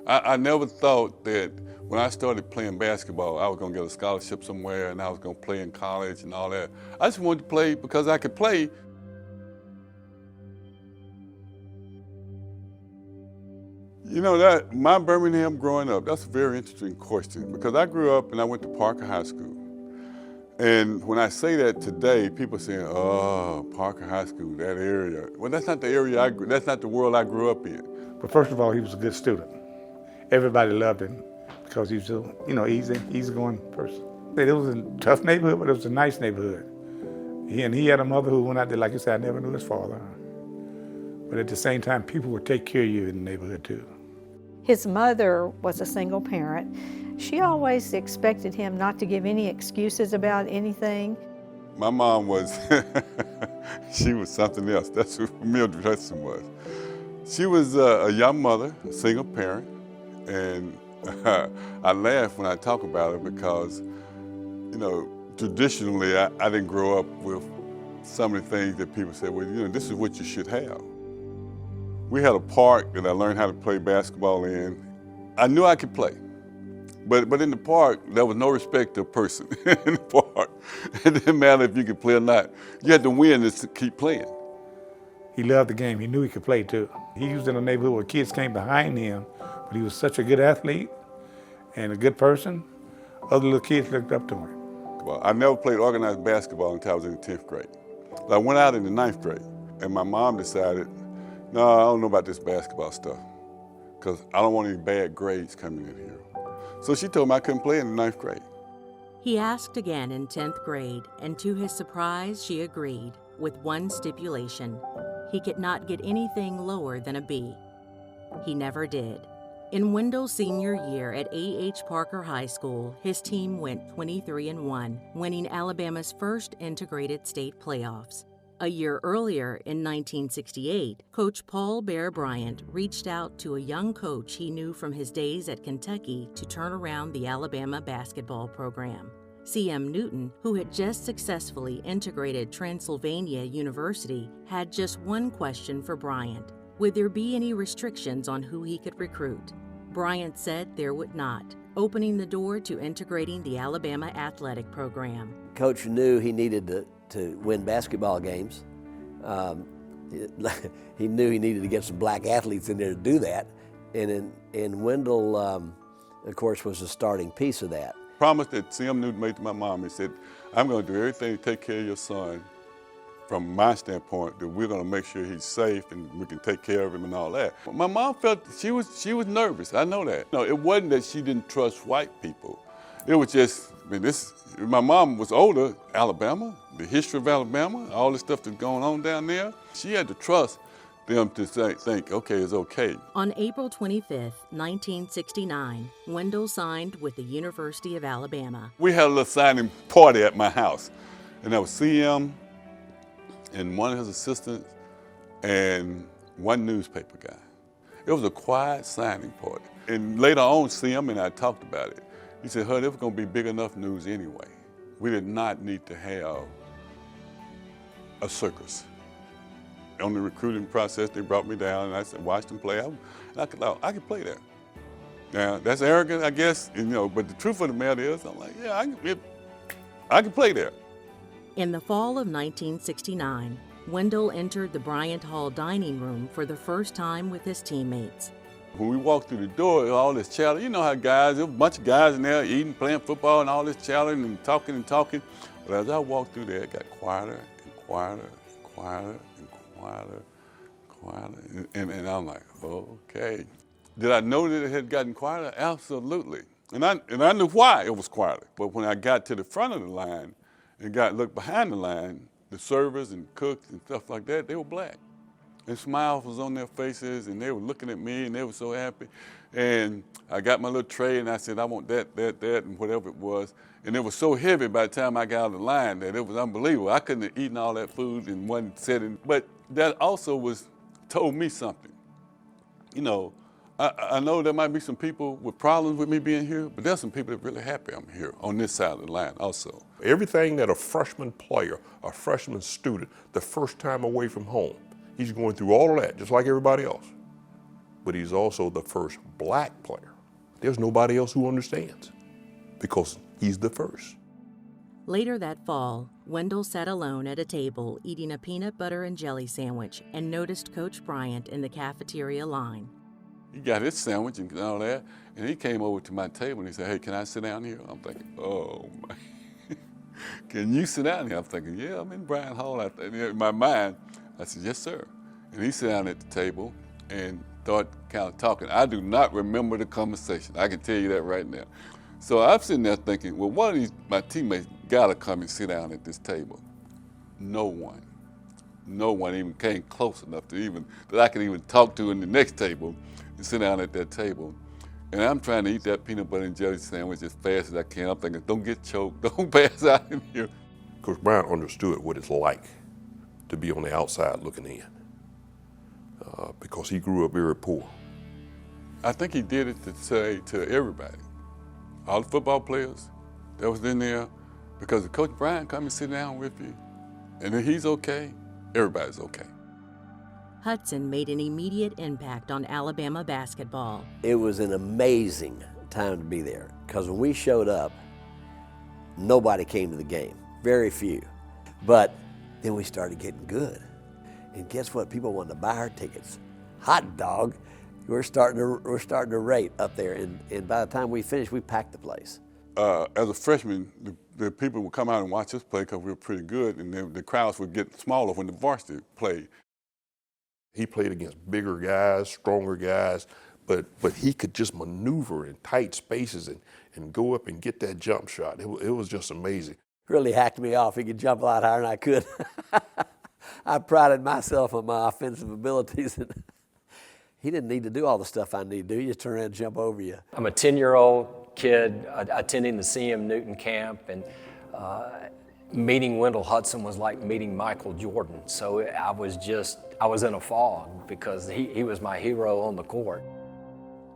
I never thought that when I started playing basketball, I was gonna get a scholarship somewhere and I was gonna play in college and all that. I just wanted to play because I could play. You know, that my Birmingham growing up, that's a very interesting question because I grew up and I went to Parker High School. And when I say that today, people say, oh, Parker High School, that area. Well, that's not the area that's not the world I grew up in. But first of all, he was a good student. Everybody loved him because he was a, easygoing person. It was a tough neighborhood, but it was a nice neighborhood. He had a mother who went out there, like you said, I never knew his father. But at the same time, people would take care of you in the neighborhood too. His mother was a single parent. She always expected him not to give any excuses about anything. My mom was, she was something else. That's who Mildred Hudson was. She was a young mother, a single parent, and I laugh when I talk about her because, traditionally I didn't grow up with some of the things that people say, well, this is what you should have. We had a park that I learned how to play basketball in. I knew I could play, but in the park, there was no respect to a person in the park. It didn't matter if you could play or not. You had to win to keep playing. He loved the game. He knew he could play too. He was in a neighborhood where kids came behind him, but he was such a good athlete and a good person. Other little kids looked up to him. Well, I never played organized basketball until I was in the 10th grade. I went out in the 9th grade, and my mom decided, no, I don't know about this basketball stuff because I don't want any bad grades coming in here. So she told me I couldn't play in the 9th grade. He asked again in 10th grade, and to his surprise, she agreed, with one stipulation. He could not get anything lower than a B. He never did. In Wendell's senior year at A.H. Parker High School, his team went 23-1, winning Alabama's first integrated state playoffs. A year earlier, in 1968, Coach Paul Bear Bryant reached out to a young coach he knew from his days at Kentucky to turn around the Alabama basketball program. C.M. Newton, who had just successfully integrated Transylvania University, had just one question for Bryant. Would there be any restrictions on who he could recruit? Bryant said there would not, opening the door to integrating the Alabama athletic program. Coach knew he needed to win basketball games. He knew he needed to get some black athletes in there to do that. And Wendell, of course, was the starting piece of that. Promise that C.M. Newton made to my mom. He said, I'm going to do everything to take care of your son from my standpoint, that we're going to make sure he's safe and we can take care of him and all that. My mom felt she was nervous. I know that. No, it wasn't that she didn't trust white people. It was just, my mom was older, Alabama, the history of Alabama, all the stuff that's going on down there. She had to trust them to think, okay, it's okay. On April 25, 1969, Wendell signed with the University of Alabama. We had a little signing party at my house, and that was CM and one of his assistants and one newspaper guy. It was a quiet signing party. And later on, CM and I talked about it. He said, HUD, it was going to be big enough news anyway. We did not need to have a circus. On the recruiting process, they brought me down and I said, watch them play. I could play there. Now, that's arrogant, I guess, but the truth of the matter is, I'm like, yeah, I can play there. In the fall of 1969, Wendell entered the Bryant Hall dining room for the first time with his teammates. When we walked through the door, all this chatter, you know how guys, there was a bunch of guys in there eating, playing football and all this chattering and talking. But as I walked through there, it got quieter and quieter and quieter and quieter. And I'm like, okay. Did I know that it had gotten quieter? Absolutely. And I knew why it was quieter. But when I got to the front of the line and looked behind the line, the servers and cooks and stuff like that, they were black. And smiles was on their faces, and they were looking at me, and they were so happy. And I got my little tray, and I said, I want that, and whatever it was. And it was so heavy by the time I got out of the line that it was unbelievable. I couldn't have eaten all that food in one setting. But that also told me something. I know there might be some people with problems with me being here, but there's some people that are really happy I'm here on this side of the line also. Everything that a freshman player, a freshman student, the first time away from home, he's going through all of that, just like everybody else. but he's also the first black player. There's nobody else who understands because he's the first. Later that fall, Wendell sat alone at a table eating a peanut butter and jelly sandwich and noticed Coach Bryant in the cafeteria line. He got his sandwich and all that, and he came over to my table and he said, "Hey, can I sit down here?" I'm thinking, oh my, can you sit down here? I'm thinking, yeah, I'm in Bryan Hall. In my mind, I said, yes, sir. And he sat down at the table and started kind of talking. I do not remember the conversation. I can tell you that right now. So I'm sitting there thinking, well, one of my teammates gotta come and sit down at this table. No one even came close enough that I could even talk to in the next table and sit down at that table. And I'm trying to eat that peanut butter and jelly sandwich as fast as I can. I'm thinking, don't get choked, don't pass out in here. Coach Bryant understood what it's like to be on the outside looking in because he grew up very poor. I think he did it to say to everybody, all the football players that was in there, because if Coach Bryant come and sit down with you, and then he's okay, everybody's okay. Hudson made an immediate impact on Alabama basketball. It was an amazing time to be there because when we showed up, nobody came to the game, very few. But then we started getting good. And guess what? People wanted to buy our tickets. Hot dog. We're starting to rate up there. And by the time we finished, we packed the place. As a freshman, the people would come out and watch us play because we were pretty good, and then the crowds would get smaller when the varsity played. He played against bigger guys, stronger guys, but he could just maneuver in tight spaces and go up and get that jump shot. It was just amazing. Really hacked me off. He could jump a lot higher than I could. I prided myself on my offensive abilities. He didn't need to do all the stuff I need to do. He just turn around and jump over you. I'm a 10-year-old kid attending the CM Newton camp, and meeting Wendell Hudson was like meeting Michael Jordan. So I was in a fog because he was my hero on the court.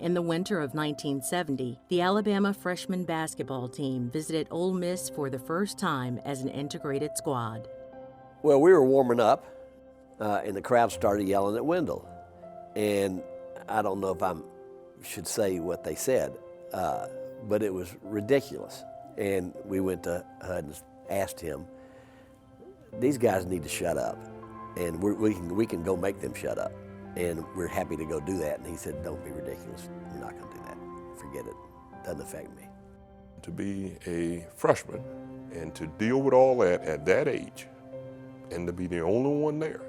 In the winter of 1970, the Alabama freshman basketball team visited Ole Miss for the first time as an integrated squad. Well, we were warming up, and the crowd started yelling at Wendell. And I don't know if I should say what they said, but it was ridiculous. And we went to HUD and asked him, these guys need to shut up, and we can go make them shut up. And we're happy to go do that. And he said, don't be ridiculous. We're not going to do that. Forget it. Doesn't affect me. To be a freshman and to deal with all that at that age and to be the only one there,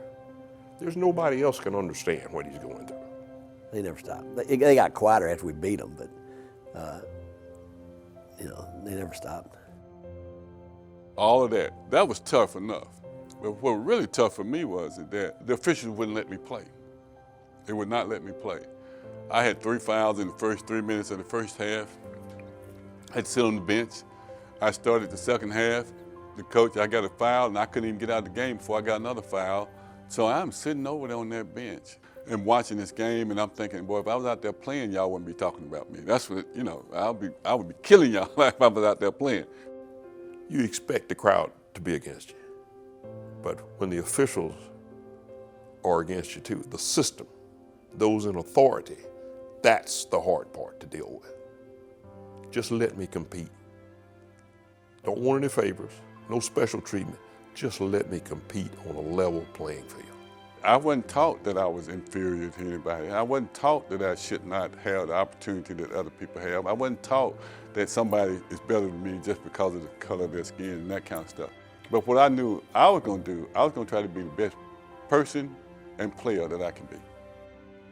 there's nobody else can understand what he's going through. They never stopped. They got quieter after we beat them, but they never stopped. All of that was tough enough. But what was really tough for me was that the officials wouldn't let me play. They would not let me play. I had 3 fouls in the first 3 minutes of the first half. I had to sit on the bench. I started the second half. The coach, I got a foul, and I couldn't even get out of the game before I got another foul. So I'm sitting over there on that bench and watching this game, and I'm thinking, boy, if I was out there playing, y'all wouldn't be talking about me. That's what, I would be killing y'all if I was out there playing. You expect the crowd to be against you. But when the officials are against you too, the system, those in authority, that's the hard part to deal with. Just let me compete. Don't want any favors, no special treatment. Just let me compete on a level playing field. I wasn't taught that I was inferior to anybody. I wasn't taught that I should not have the opportunity that other people have. I wasn't taught that somebody is better than me just because of the color of their skin and that kind of stuff. But what I knew I was going to do, I was going to try to be the best person and player that I can be.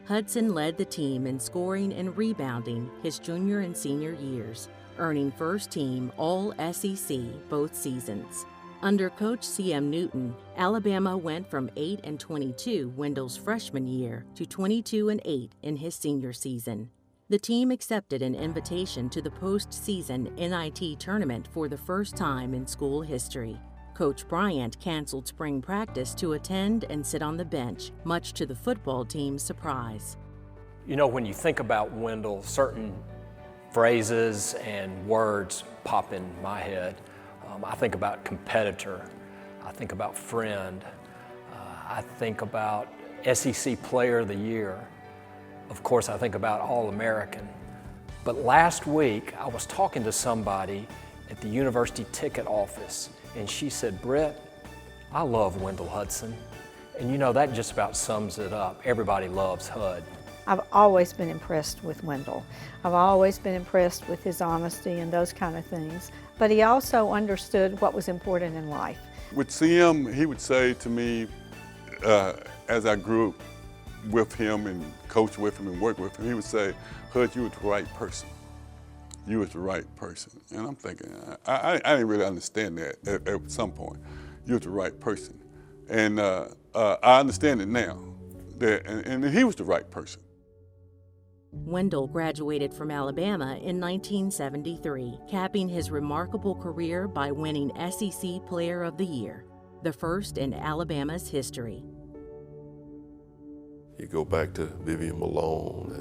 Hudson led the team in scoring and rebounding his junior and senior years, earning first-team All-SEC both seasons. Under Coach CM Newton, Alabama went from 8-22 Wendell's freshman year to 22-8 in his senior season. The team accepted an invitation to the postseason NIT tournament for the first time in school history. Coach Bryant canceled spring practice to attend and sit on the bench, much to the football team's surprise. You know, when you think about Wendell, certain phrases and words pop in my head. I think about competitor. I think about friend. I think about SEC Player of the Year. of course, I think about All-American. But last week, I was talking to somebody at the university ticket office, and she said, "Brett, I love Wendell Hudson." And you know, that just about sums it up. Everybody loves HUD. I've always been impressed with Wendell. I've always been impressed with his honesty and those kind of things. But he also understood what was important in life. With CM, he would say to me, as I grew up with him and coached with him and worked with him, he would say, "HUD, you were the right person. You was the right person." And I'm thinking, I didn't really understand that at some point. You was the right person. And I understand it now, and he was the right person. Wendell graduated from Alabama in 1973, capping his remarkable career by winning SEC Player of the Year, the first in Alabama's history. You go back to Vivian Malone,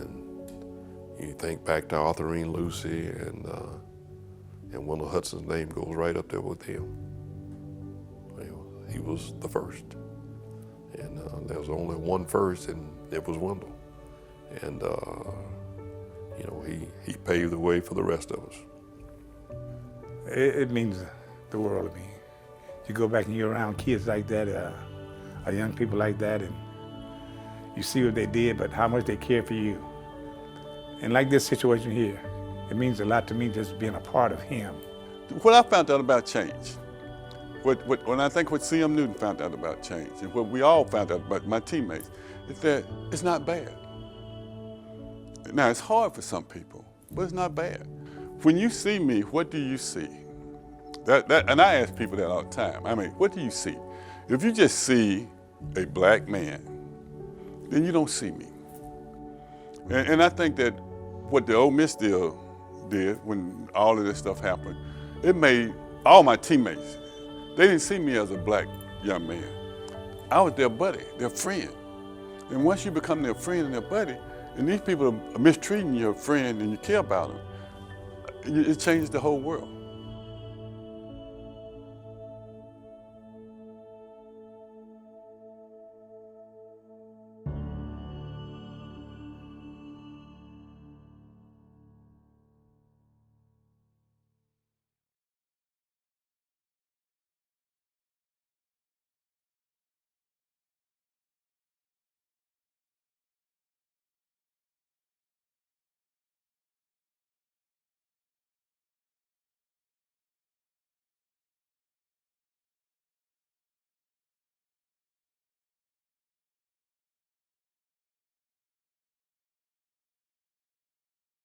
and you think back to Arthurine Lucy, and Wendell Hudson's name goes right up there with him. Well, he was the first, and there was only one first, and it was Wendell. And you know, he paved the way for the rest of us. It means the world to me. You go back and you're around kids like that, or young people like that, and you see what they did, but how much they care for you. And like this situation here, it means a lot to me just being a part of him. What I found out about change, when I think what CM Newton found out about change, and what we all found out about my teammates, is that it's not bad. Now, it's hard for some people, but it's not bad. When you see me, what do you see? And I ask people that all the time. I mean, what do you see? If you just see a black man, then you don't see me. And I think that what the Ole Miss deal did when all of this stuff happened, it made all my teammates, they didn't see me as a black young man. I was their buddy, their friend. And once you become their friend and their buddy, and these people are mistreating your friend and you care about them, it changes the whole world.